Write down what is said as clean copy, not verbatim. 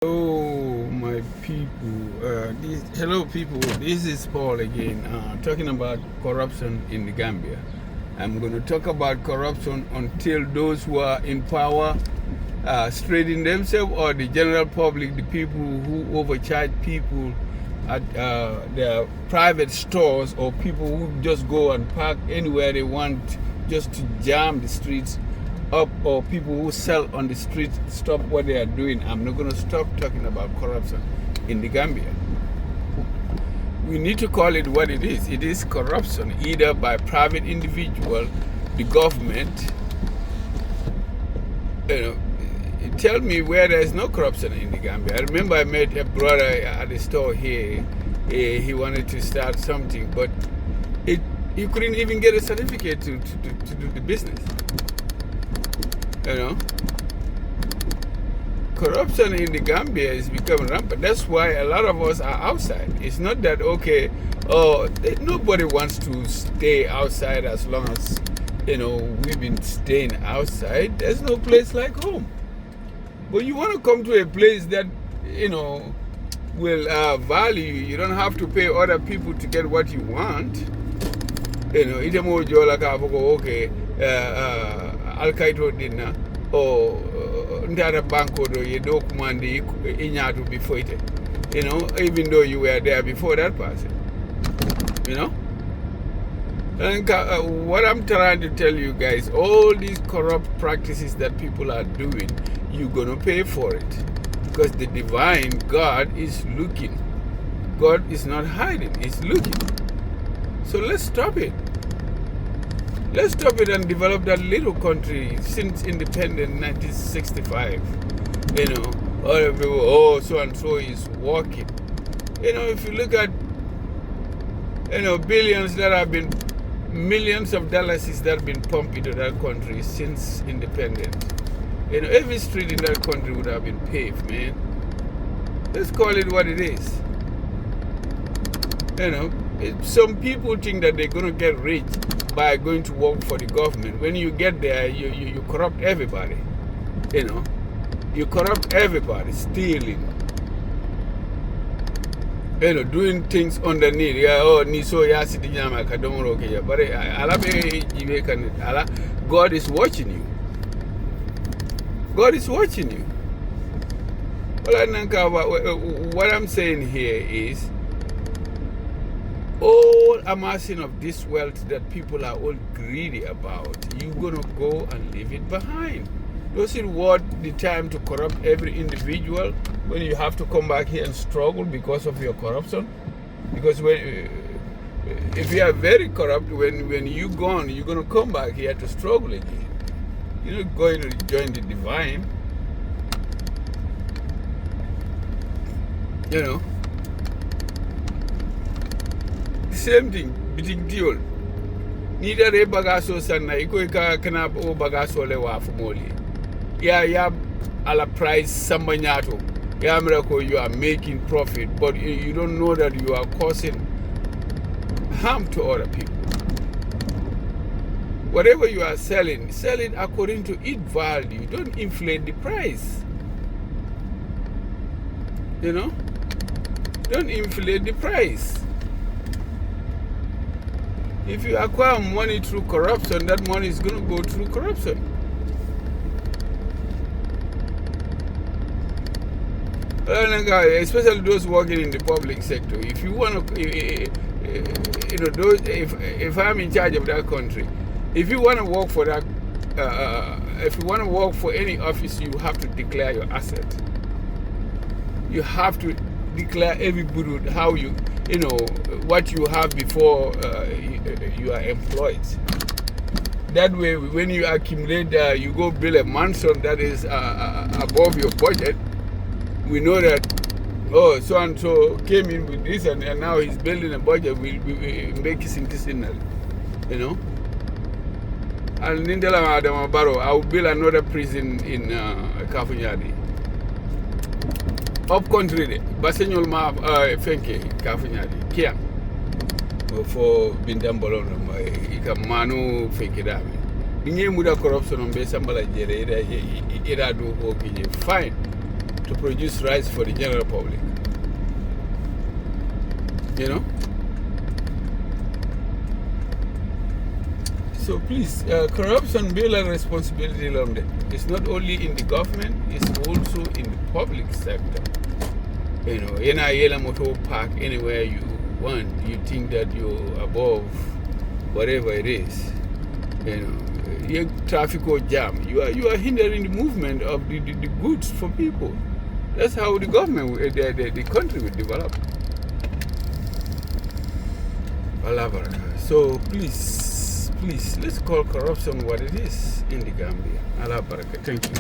Hello, my people. Hello, people. This is Paul again, talking about corruption in the Gambia. I'm going to talk about corruption until those who are in power straighten themselves, or the general public, the people who overcharge people at their private stores, or people who just go and park anywhere they want just to jam the streets up, or people who sell on the street stop what they are doing. I'm not going to stop talking about corruption in the Gambia. We need to call it what it is. It is corruption, either by private individual, the government. Tell me where there is no corruption in the Gambia. I remember I met a brother at the store here. He wanted to start something, but he couldn't even get a certificate to do the business. Corruption in the Gambia is becoming rampant. That's why a lot of us are outside. It's not that, nobody wants to stay outside as long as, we've been staying outside. There's no place like home. But you want to come to a place that, will value you. You don't have to pay other people to get what you want. Al-Qaeda dinna o ndara banko do ye dokumandi inyatu before it, even though you were there before that person, and what I'm trying to tell you guys, all these corrupt practices that people are doing, you're gonna pay for it, because the divine God is looking. God is not hiding, he's looking. So let's stop it. Let's stop it and develop that little country since independence 1965. All people, so and so is working. If you look at, billions that have been, millions of dollars that have been pumped into that country since independence. Every street in that country would have been paved, man. Let's call it what it is. Some people think that they're going to get rich by going to work for the government. When you get there, you corrupt everybody. You corrupt everybody, stealing. Doing things underneath. But God is watching you. God is watching you. What I'm saying here is, all amassing of this wealth that people are all greedy about, you're going to go and leave it behind. Does it worth the time to corrupt every individual when you have to come back here and struggle because of your corruption? Because if you are very corrupt, when you're gone, you're going to come back here to struggle again. You're not going to join the divine. Same thing, biting deal. Neither a bagaso sana, iko kana o bagaso le wa fumoli. Ya ala price sambanyato. Ya miracle, you are making profit, but you don't know that you are causing harm to other people. Whatever you are selling, sell it according to its value. Don't inflate the price. Don't inflate the price. If you acquire money through corruption, that money is going to go through corruption. Especially those working in the public sector. If you want to, if I'm in charge of that country, if you want to work for that, if you want to work for any office, you have to declare your asset. You have to declare every burud, how you, what you have before you are employed. That way, when you accumulate, you go build a mansion that is above your budget. We know that, so and so came in with this, and now he's building a budget. We make it intentional, And Nindela Adama Barrow, I will build another prison in Kafunyadi. Up country, Basenyol Ma Fenke, Kafunyadi, Kia. For Bindambolo, Ikamanu Fenke. Inge muda corruption on Besambala Jere, Ira do okay, fine. to produce rice for the general public. You know? So please, corruption bear a responsibility on that. It's not only in the government, it's also in the public sector. You know, in a yellow motor park, anywhere you want, you think that you're above whatever it is. You know, your traffic or jam, you are hindering the movement of the goods for people. That's how the government, the country will develop. Allah Baraka. So please, let's call corruption what it is in the Gambia. Allah Baraka. Thank you.